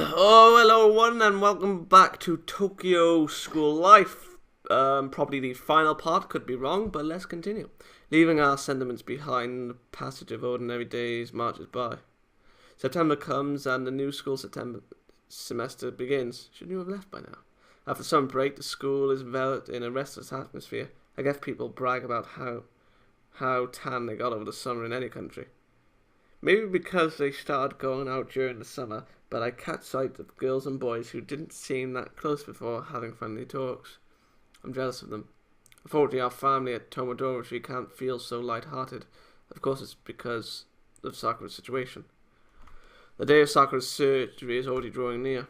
Oh, hello everyone, and welcome back to Tokyo School Life. Probably the final part, could be wrong, but let's continue. Leaving our sentiments behind, the passage of ordinary days marches by. September comes and the new school September semester begins. Shouldn't you have left by now? After some break, the school is enveloped in a restless atmosphere. I guess people brag about how tan they got over the summer in any country. Maybe because they started going out during the summer, but I catch sight of girls and boys who didn't seem that close before having friendly talks. I'm jealous of them. Unfortunately, our family at Tomodoroshi can't feel so light-hearted. Of course, it's because of Sakura's situation. The day of Sakura's surgery is already drawing near.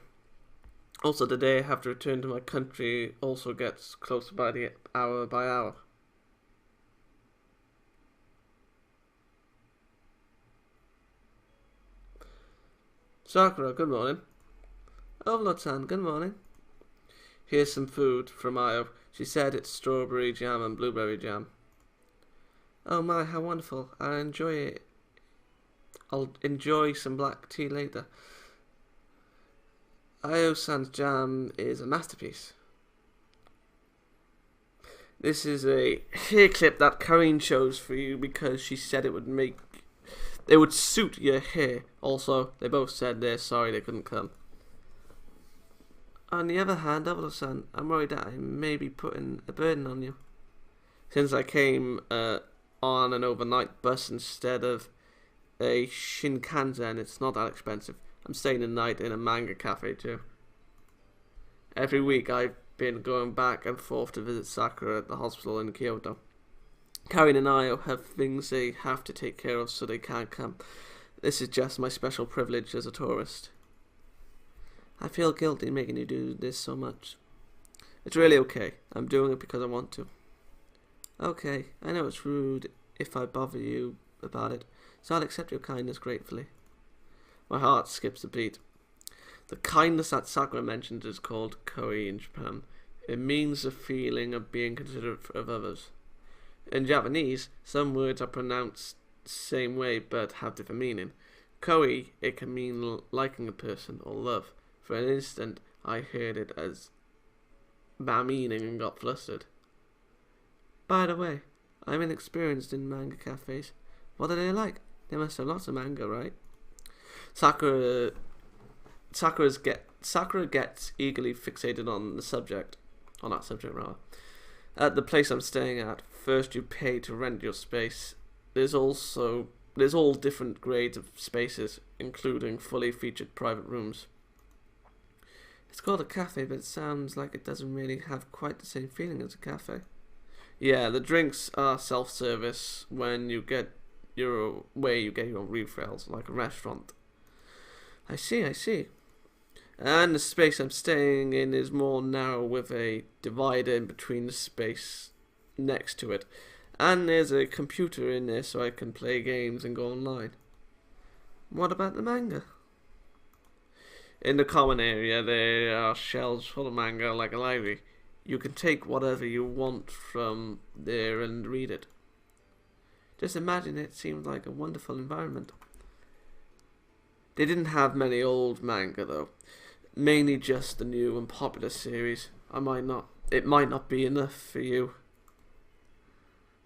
Also, the day I have to return to my country also gets closer by the hour by hour. Sakura, good morning. Overlord-san, good morning. Here's some food from Ayo. She said it's strawberry jam and blueberry jam. Oh my, how wonderful. I'll enjoy it. I'll enjoy some black tea later. Ayo-san's jam is a masterpiece. This is a hair clip that Karine chose for you because she said it would suit your hair. Also, they both said they're sorry they couldn't come. On the other hand, Overlord-san, I'm worried that I may be putting a burden on you. Since I came on an overnight bus instead of a Shinkansen, it's not that expensive. I'm staying the night in a manga cafe too. Every week I've been going back and forth to visit Sakura at the hospital in Kyoto. Karine and I have things they have to take care of, so they can't come. This is just my special privilege as a tourist. I feel guilty making you do this so much. It's really okay. I'm doing it because I want to. Okay, I know it's rude if I bother you about it, so I'll accept your kindness gratefully. My heart skips a beat. The kindness that Sakura mentioned is called koi in Japan. It means the feeling of being considerate of others. In Japanese, some words are pronounced the same way but have different meaning. Koi, it can mean liking a person or love. For an instant, I heard it as bad meaning and got flustered. By the way, I'm inexperienced in manga cafes. What are they like? They must have lots of manga, right? Sakura gets eagerly fixated on that subject rather. At the place I'm staying at, first you pay to rent your space. There's all different grades of spaces, including fully featured private rooms. It's called a cafe, but it sounds like it doesn't really have quite the same feeling as a cafe. Yeah, the drinks are self-service when you get your refills, like a restaurant. I see. And the space I'm staying in is more narrow with a divider in between the space next to it. And there's a computer in there so I can play games and go online. What about the manga? In the common area there are shelves full of manga like a library. You can take whatever you want from there and read it. Just imagine, it seemed like a wonderful environment. They didn't have many old manga though. Mainly just the new and popular series. It might not be enough for you.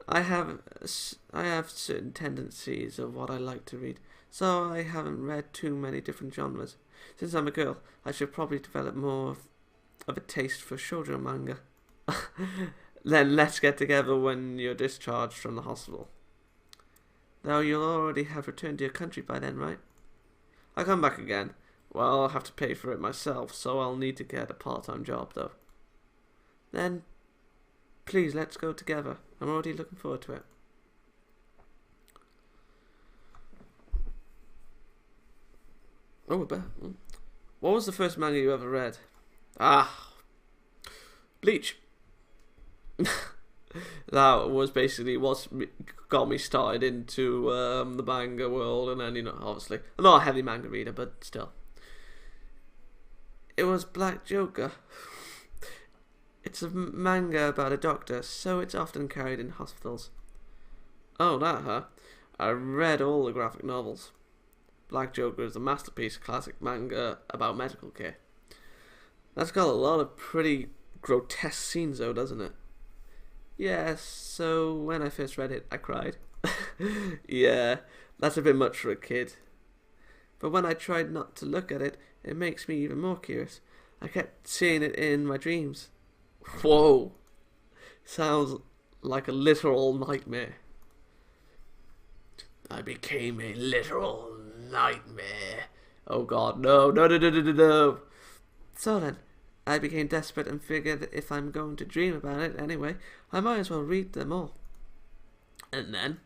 I have certain tendencies of what I like to read, so I haven't read too many different genres. Since I'm a girl, I should probably develop more of a taste for shoujo manga. Then let's get together when you're discharged from the hospital. Though you'll already have returned to your country by then, right? I'll come back again. Well, I'll have to pay for it myself, so I'll need to get a part-time job, though. Then, please, let's go together. I'm already looking forward to it. Oh, what was the first manga you ever read? Bleach. That was basically what got me started into the manga world, and then, obviously, I'm not a heavy manga reader, but still. It was Black Joker. It's a manga about a doctor, so it's often carried in hospitals. Oh, that, huh? I read all the graphic novels. Black Joker is a masterpiece classic manga about medical care. That's got a lot of pretty grotesque scenes though, doesn't it? Yeah, so when I first read it, I cried. Yeah, that's a bit much for a kid. But when I tried not to look at it, it makes me even more curious. I kept seeing it in my dreams. Whoa! Sounds like a literal nightmare. I became a literal nightmare. Oh god, no, no, no, no, no, no, no. So then, I became desperate and figured that if I'm going to dream about it anyway, I might as well read them all. And then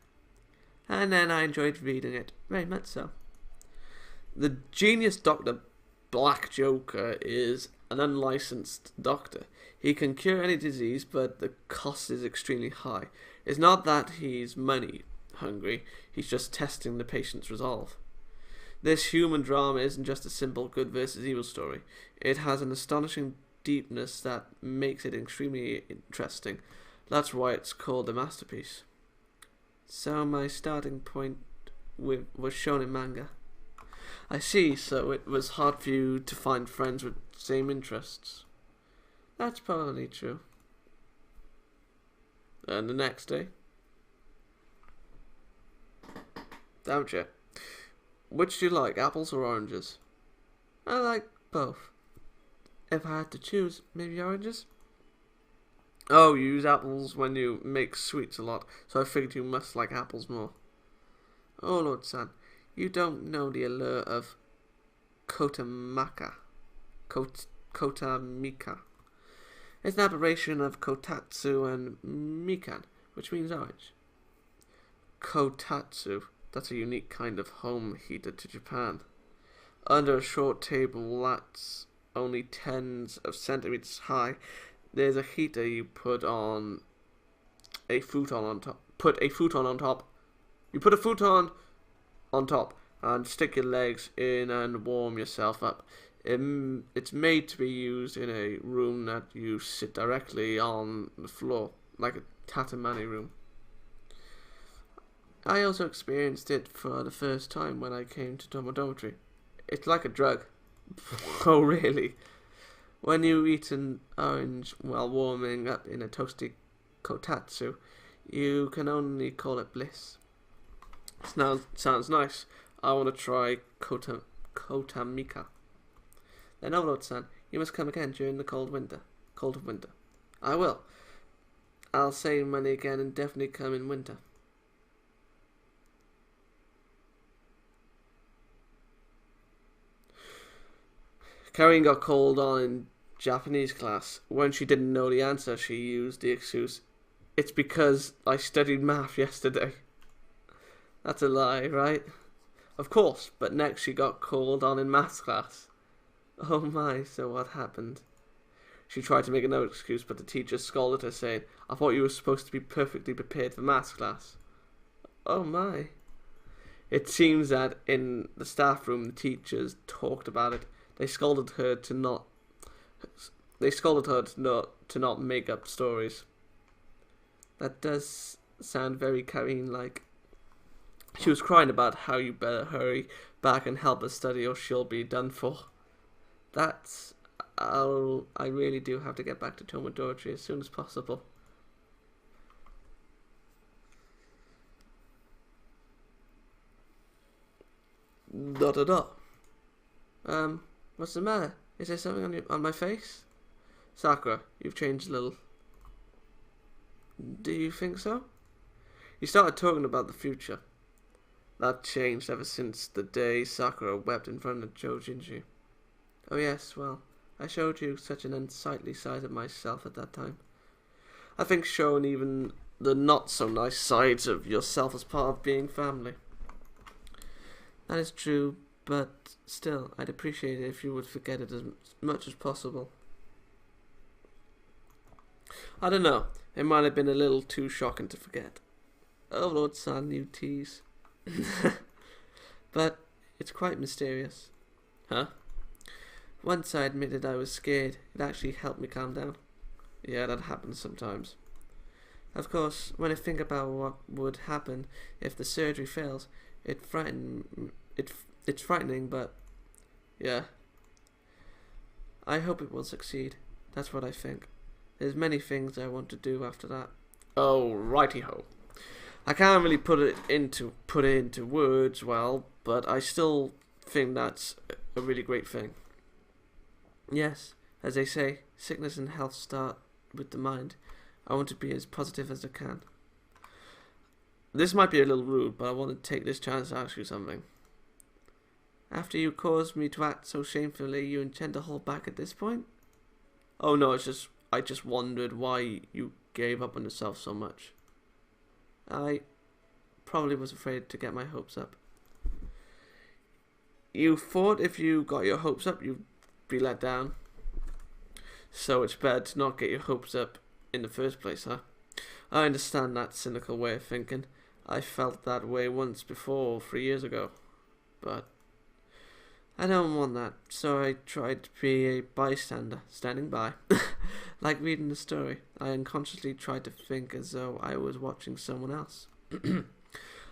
I enjoyed reading it, very much so. The genius Dr. Black Joker is an unlicensed doctor. He can cure any disease, but the cost is extremely high. It's not that he's money hungry, he's just testing the patient's resolve. This human drama isn't just a simple good versus evil story. It has an astonishing deepness that makes it extremely interesting. That's why it's called a masterpiece. So my starting point was shown in manga. I see, so it was hard for you to find friends with same interests. That's probably true. And the next day? Don't you? Which do you like, apples or oranges? I like both. If I had to choose, maybe oranges? Oh, you use apples when you make sweets a lot, so I figured you must like apples more. Oh, Lord-san, you don't know the allure of Kotamika. Kotamika. It's an aberration of Kotatsu and Mikan, which means orange. Kotatsu, that's a unique kind of home heater to Japan. Under a short table that's only tens of centimeters high, there's a heater you put a futon on top. You put a futon on top and stick your legs in and warm yourself up. It's made to be used in a room that you sit directly on the floor, like a tatami room. I also experienced it for the first time when I came to Tomodachi. It's like a drug. Oh, really? When you eat an orange while warming up in a toasty kotatsu, you can only call it bliss. Sounds nice. I want to try Kotamika. Then, oh Lord-san, you must come again during the cold of winter. I will. I'll save money again and definitely come in winter. Karen got called on in Japanese class. When she didn't know the answer, she used the excuse, "It's because I studied math yesterday." That's a lie, right? Of course, but next she got called on in maths class. Oh my, so what happened? She tried to make another excuse, but the teacher scolded her, saying, "I thought you were supposed to be perfectly prepared for maths class." Oh my. It seems that in the staff room the teachers talked about it. They scolded her to not make up stories. That does sound very Karine-like. She was crying about how you better hurry back and help us study or she'll be done for. I really do have to get back to Tomodachi as soon as possible. What's the matter? Is there something on my face? Sakura, you've changed a little. Do you think so? You started talking about the future. That changed ever since the day Sakura wept in front of Jojinju. Oh yes, well, I showed you such an unsightly side of myself at that time. I think showing even the not-so-nice sides of yourself as part of being family. That is true, but still, I'd appreciate it if you would forget it as much as possible. I don't know, it might have been a little too shocking to forget. Oh Lord-san, you tease. But it's quite mysterious. Huh? Once I admitted I was scared, it actually helped me calm down. Yeah, that happens sometimes. Of course, when I think about what would happen if the surgery fails, it It's frightening, but yeah. I hope it will succeed. That's what I think. There's many things I want to do after that. Oh, righty-ho. I can't really put it into words well, but I still think that's a really great thing. Yes, as they say, sickness and health start with the mind. I want to be as positive as I can. This might be a little rude, but I want to take this chance to ask you something. After you caused me to act so shamefully, you intend to hold back at this point? Oh no, I just wondered why you gave up on yourself so much. I probably was afraid to get my hopes up. You thought if you got your hopes up, you'd be let down. So it's better to not get your hopes up in the first place, huh? I understand that cynical way of thinking. I felt that way once before, 3 years ago. But I don't want that, so I tried to be a bystander, standing by. Like reading a story, I unconsciously tried to think as though I was watching someone else.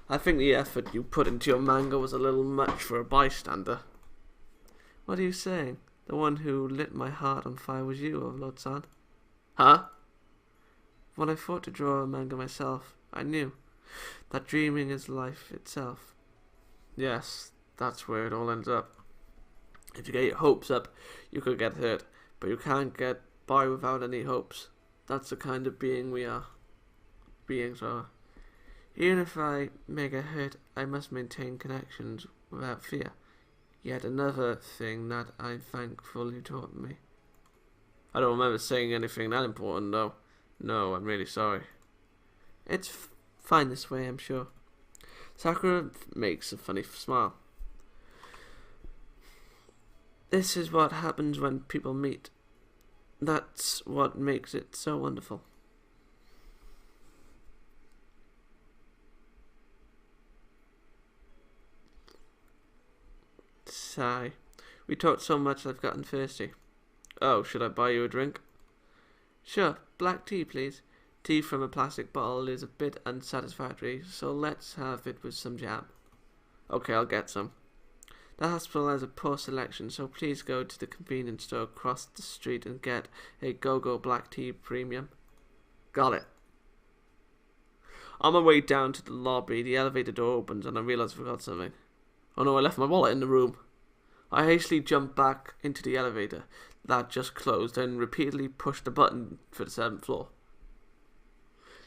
I think the effort you put into your manga was a little much for a bystander. What are you saying? The one who lit my heart on fire was you, Overlord-san. Huh? When I thought to draw a manga myself, I knew that dreaming is life itself. Yes, that's where it all ends up. If you get your hopes up, you could get hurt, but you can't get by without any hopes. That's the kind of beings are. Even if I may get hurt, I must maintain connections without fear. Yet another thing that I'm thankful you taught me. I don't remember saying anything that important, though. No, I'm really sorry. It's fine this way, I'm sure. Sakura makes a funny smile. This is what happens when people meet. That's what makes it so wonderful. Sigh. We talked so much I've gotten thirsty. Oh, should I buy you a drink? Sure, black tea please. Tea from a plastic bottle is a bit unsatisfactory, so let's have it with some jam. Okay, I'll get some. The hospital has a poor selection, so please go to the convenience store across the street and get a go-go black tea premium. Got it. On my way down to the lobby, the elevator door opens and I realize I forgot something. Oh no, I left my wallet in the room. I hastily jumped back into the elevator that just closed and repeatedly pushed the button for the 7th floor.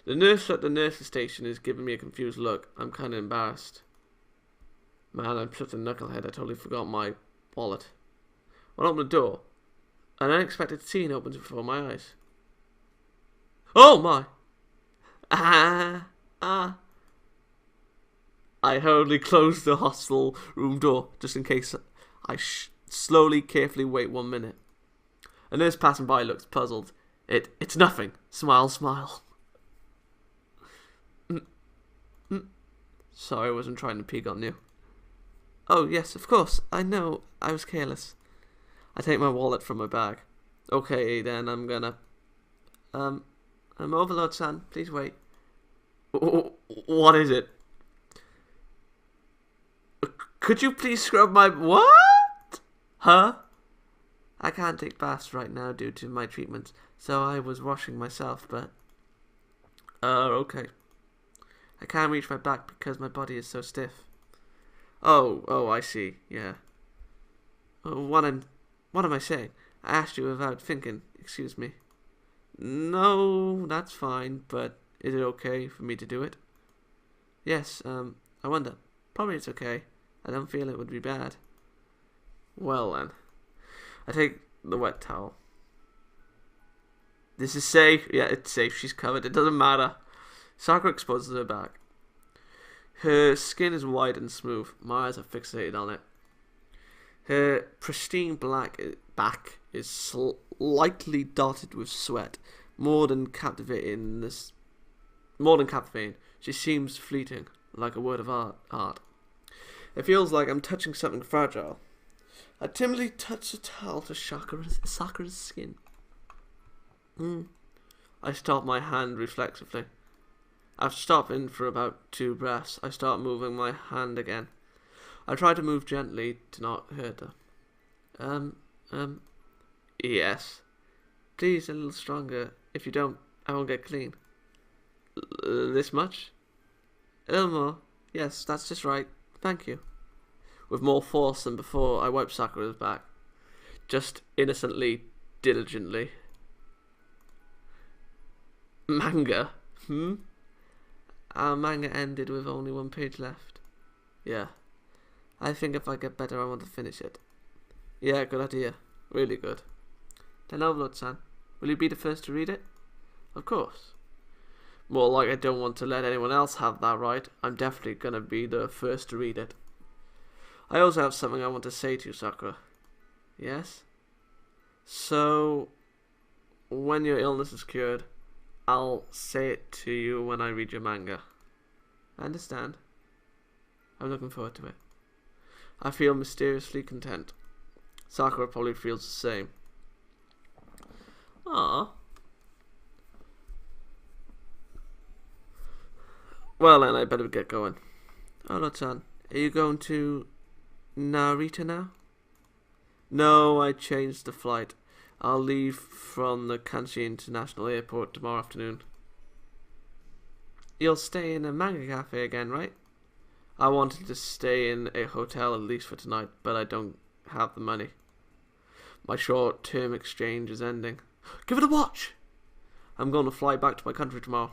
The nurse at the nurse's station is giving me a confused look. I'm kind of embarrassed. Man, I'm such a knucklehead, I totally forgot my wallet. When I open the door, an unexpected scene opens before my eyes. Oh my! I hurriedly closed the hostel room door, just in case. I slowly, carefully wait 1 minute. A nurse passing by looks puzzled. It's nothing. Smile, smile. Sorry, I wasn't trying to peek on you. Oh, yes, of course. I know. I was careless. I take my wallet from my bag. Okay, then I'm gonna... I'm Overlord-san. Please wait. What is it? Could you please scrub my... What? Huh? I can't take baths right now due to my treatments, so I was washing myself, but... okay. I can't reach my back because my body is so stiff. Oh, I see. Yeah. What am I saying? I asked you without thinking. Excuse me. No, that's fine, but is it okay for me to do it? Yes, I wonder. Probably it's okay. I don't feel it would be bad. Well then. I take the wet towel. This is safe. Yeah, it's safe. She's covered. It doesn't matter. Sakura exposes her back. Her skin is white and smooth. My eyes are fixated on it. Her pristine black back is slightly dotted with sweat. More than captivating. She seems fleeting, like a word of art. It feels like I'm touching something fragile. I timidly touch the towel to Sakura's skin. I stop my hand reflexively. After stopping for about 2 breaths, I start moving my hand again. I tried to move gently to not hurt her. Yes. Please, a little stronger. If you don't, I won't get clean. This much? A little more. Yes, that's just right. Thank you. With more force than before, I wiped Sakura's back. Just innocently, diligently. Manga? Our manga ended with only 1 page left. Yeah. I think if I get better, I want to finish it. Yeah, good idea. Really good. Then Overlord-san, will you be the first to read it? Of course. More like I don't want to let anyone else have that right. I'm definitely gonna be the first to read it. I also have something I want to say to you, Sakura. Yes? So, when your illness is cured, I'll say it to you when I read your manga. I understand. I'm looking forward to it. I feel mysteriously content. Sakura probably feels the same. Ah. Well then, I better get going. Olo-chan, are you going to Narita now? No, I changed the flight. I'll leave from the Kanchi International Airport tomorrow afternoon. You'll stay in a manga cafe again, right? I wanted to stay in a hotel at least for tonight, but I don't have the money. My short-term exchange is ending. Give it a watch! I'm going to fly back to my country tomorrow.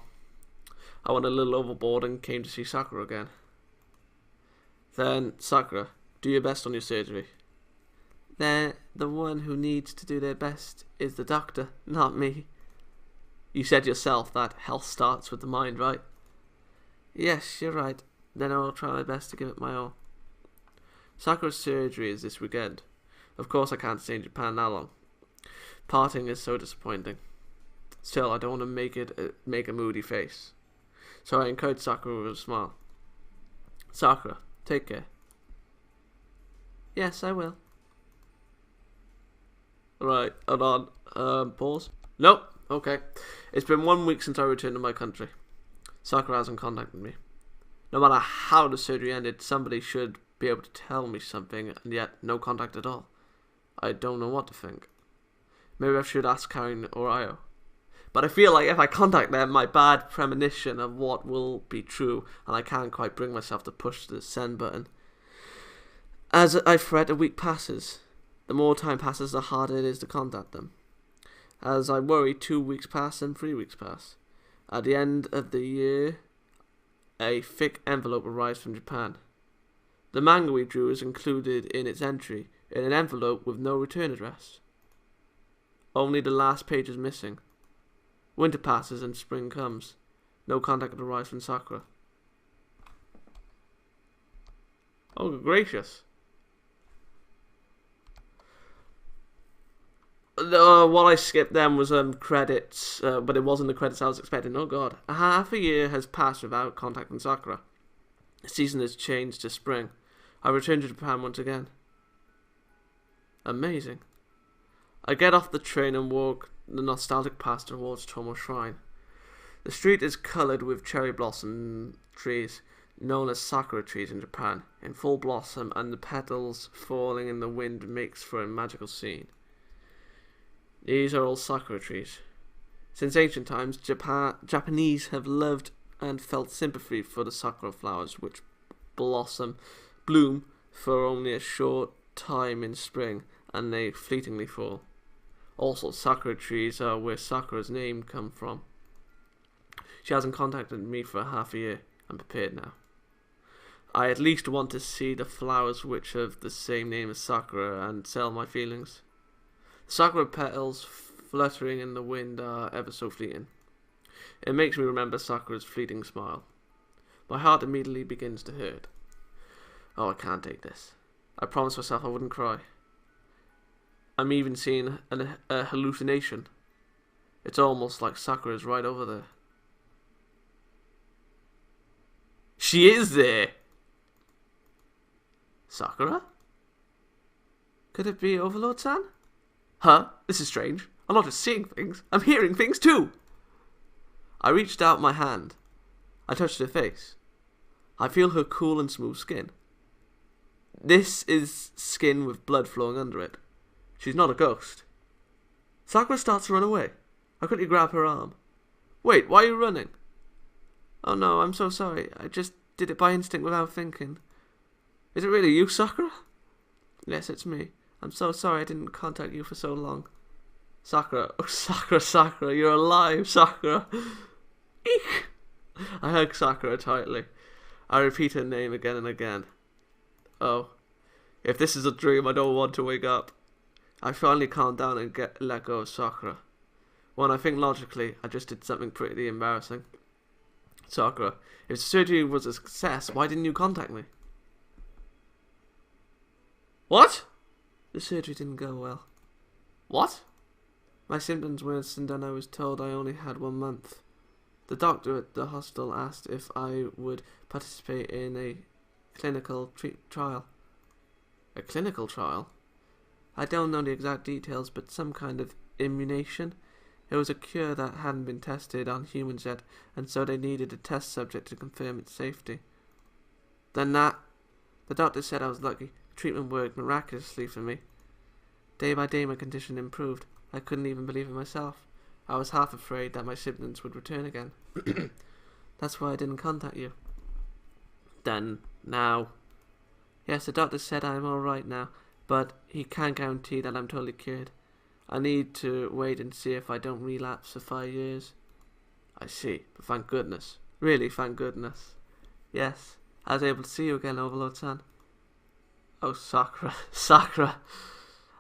I went a little overboard and came to see Sakura again. Then, Sakura, do your best on your surgery. The one who needs to do their best is the doctor, not me. You said yourself that health starts with the mind, right? Yes, you're right. Then I'll try my best to give it my all. Sakura's surgery is this weekend. Of course I can't stay in Japan that long. Parting is so disappointing. Still, I don't want to make a moody face. So I encouraged Sakura with a smile. Sakura, take care. Yes, I will. Right, hold on. Pause. Nope. Okay. It's been 1 week since I returned to my country. Sakura hasn't contacted me. No matter how the surgery ended, somebody should be able to tell me something, and yet no contact at all. I don't know what to think. Maybe I should ask Karen or Io. But I feel like if I contact them, my bad premonition of what will be true, and I can't quite bring myself to push the send button. As I fret, a week passes. The more time passes, the harder it is to contact them. As I worry, 2 weeks pass and 3 weeks pass. At the end of the year, a thick envelope arrives from Japan. The manga we drew is included in its entry, in an envelope with no return address. Only the last page is missing. Winter passes and spring comes. No contact arrives from Sakura. Oh, gracious. What I skipped then was credits, but it wasn't the credits I was expecting. Oh god. Half a year has passed without contacting Sakura. The season has changed to spring. I return to Japan once again. Amazing. I get off the train and walk the nostalgic path towards Tomo Shrine. The street is coloured with cherry blossom trees, known as Sakura trees in Japan, in full blossom, and the petals falling in the wind makes for a magical scene. These are all Sakura trees. Since ancient times, Japanese have loved and felt sympathy for the Sakura flowers, which bloom for only a short time in spring, and they fleetingly fall. Also, Sakura trees are where Sakura's name comes from. She hasn't contacted me for half a year. I'm prepared now. I at least want to see the flowers which have the same name as Sakura and sell my feelings. Sakura petals fluttering in the wind are ever so fleeting. It makes me remember Sakura's fleeting smile. My heart immediately begins to hurt. Oh, I can't take this. I promised myself I wouldn't cry. I'm even seeing a hallucination. It's almost like Sakura's right over there. She is there! Sakura? Could it be Overlord-san? Huh? This is strange. I'm not just seeing things, I'm hearing things too! I reached out my hand. I touched her face. I feel her cool and smooth skin. This is skin with blood flowing under it. She's not a ghost. Sakura starts to run away. I quickly grab her arm. Wait, why are you running? Oh no, I'm so sorry. I just did it by instinct without thinking. Is it really you, Sakura? Yes, it's me. I'm so sorry I didn't contact you for so long. Sakura. Oh, Sakura, you're alive, Sakura. Eek! I hug Sakura tightly. I repeat her name again and again. Oh. If this is a dream, I don't want to wake up. I finally calm down and let go of Sakura. When I think logically, I just did something pretty embarrassing. Sakura, if the surgery was a success, why didn't you contact me? What? The surgery didn't go well. What? My symptoms worsened and I was told I only had 1 month. The doctor at the hospital asked if I would participate in a clinical trial. A clinical trial? I don't know the exact details, but some kind of immunization. It was a cure that hadn't been tested on humans yet, and so they needed a test subject to confirm its safety. The doctor said I was lucky. Treatment worked miraculously for me. Day by day my condition improved. I couldn't even believe it myself. I was half afraid that my symptoms would return again. That's why I didn't contact you. Then, now. Yes, the doctor said I'm alright now, but he can't guarantee that I'm totally cured. I need to wait and see if I don't relapse for 5 years. I see, but thank goodness. Really, thank goodness. Yes, I was able to see you again, Overlord-san. Oh, Sakura. Sakura.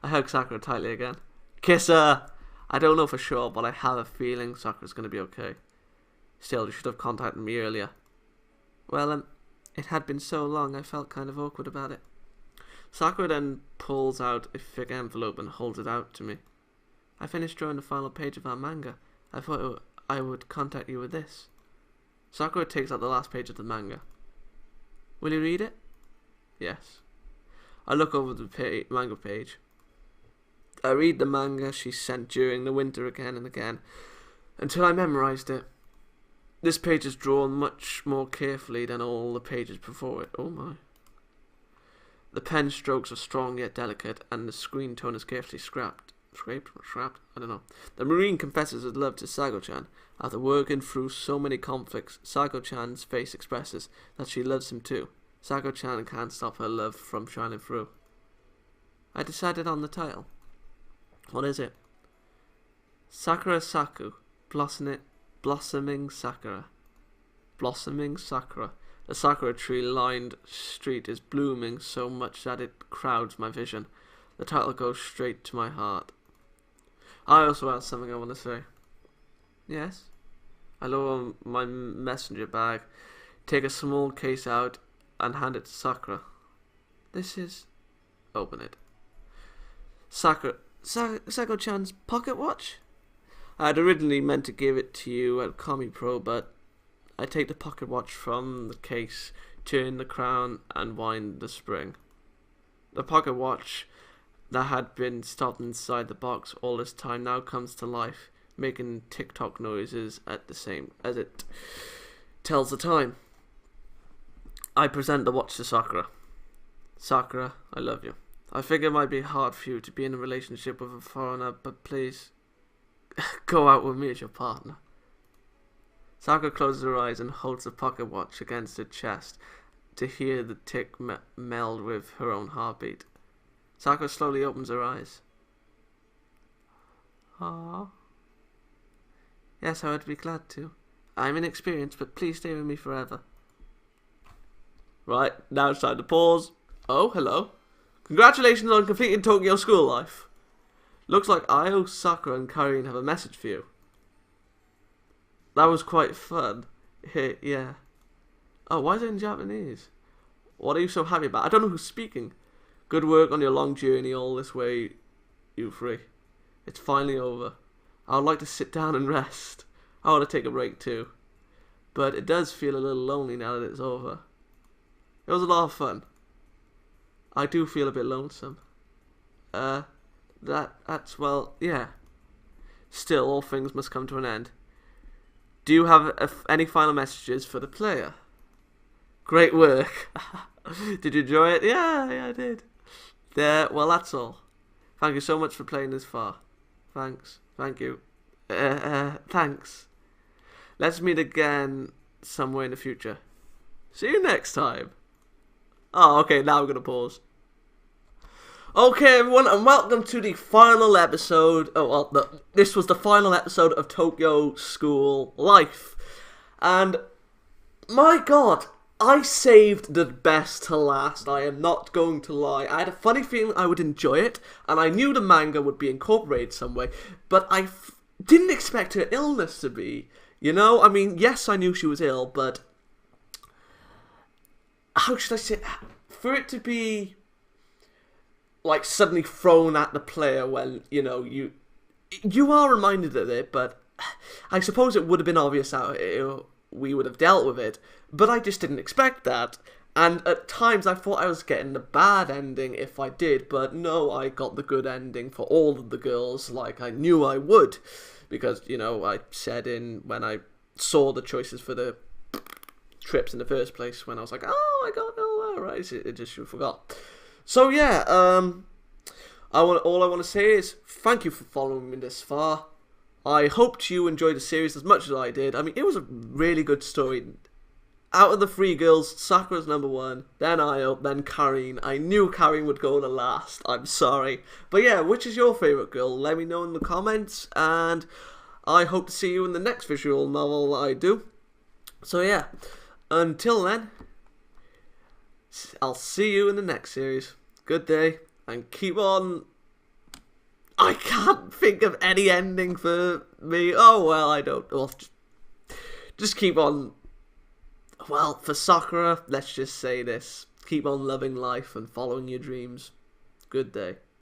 I hug Sakura tightly again. Kiss her! I don't know for sure, but I have a feeling Sakura's going to be okay. Still, you should have contacted me earlier. Well, it had been so long I felt kind of awkward about it. Sakura then pulls out a thick envelope and holds it out to me. I finished drawing the final page of our manga. I thought I would contact you with this. Sakura takes out the last page of the manga. Will you read it? Yes. I look over the manga page. I read the manga she sent during the winter again and again, until I memorized it. This page is drawn much more carefully than all the pages before it. Oh my. The pen strokes are strong yet delicate, and the screen tone is carefully scraped. I don't know. The Marine confesses his love to Sago-chan. After working through so many conflicts, Sago-chan's face expresses that she loves him too. Sago-chan can't stop her love from shining through. I decided on the title. What is it? Sakura Saku, blossoming Sakura. Blossoming Sakura. The sakura tree-lined street is blooming so much that it crowds my vision. The title goes straight to my heart. I also have something I want to say. Yes? I lower my messenger bag, take a small case out, and hand it to Sakura. This is... Open it. Sakura... Sago-chan's pocket watch? I had originally meant to give it to you at Comi Pro, but I take the pocket watch from the case, turn the crown, and wind the spring. The pocket watch that had been stopped inside the box all this time now comes to life, making tick-tock noises at the same as it tells the time. I present the watch to Sakura. Sakura, I love you. I figure it might be hard for you to be in a relationship with a foreigner, but please, go out with me as your partner. Sakura closes her eyes and holds the pocket watch against her chest to hear the tick meld with her own heartbeat. Sakura slowly opens her eyes. Ah. Yes, I would be glad to. I'm inexperienced, but please stay with me forever. Right, now it's time to pause. Oh, hello. Congratulations on completing Tokyo school life. Looks like Io, Sakura and Karin have a message for you. That was quite fun. Yeah. Oh, why is it in Japanese? What are you so happy about? I don't know who's speaking. Good work on your long journey all this way, you three. It's finally over. I would like to sit down and rest. I want to take a break too. But it does feel a little lonely now that it's over. It was a lot of fun. I do feel a bit lonesome. That's, well, yeah. Still, all things must come to an end. Do you have any final messages for the player? Great work. Did you enjoy it? Yeah, I did. Well, that's all. Thank you so much for playing this far. Thanks. Thank you. Thanks. Let's meet again somewhere in the future. See you next time. Oh, okay, now we're going to pause. Okay, everyone, and welcome to the final episode. This was the final episode of Tokyo School Life. And, my god, I saved the best to last. I am not going to lie. I had a funny feeling I would enjoy it, and I knew the manga would be incorporated some way, but I didn't expect her illness to be. You know, I mean, yes, I knew she was ill, but how should I say, for it to be like suddenly thrown at the player when, you know, you are reminded of it, but I suppose it would have been obvious how we would have dealt with it, but I just didn't expect that. And at times I thought I was getting the bad ending if I did, but no, I got the good ending for all of the girls, like I knew I would, because, you know, I said when I saw the choices for the trips in the first place, when I was like, oh, I got no, right, it just you forgot. So yeah, all I want to say is thank you for following me this far. I hoped you enjoyed the series as much as I did. I mean, it was a really good story. Out of the three girls, Sakura's number one, then Ayo, then Karin. I knew Karin would go the last. I'm sorry. But yeah, which is your favourite girl? Let me know in the comments, and I hope to see you in the next visual novel that I do. So yeah, until then, I'll see you in the next series. Good day, and keep on. I can't think of any ending for me. Oh, well, I don't. Well, just keep on. Well, for Sakura, let's just say this. Keep on loving life and following your dreams. Good day.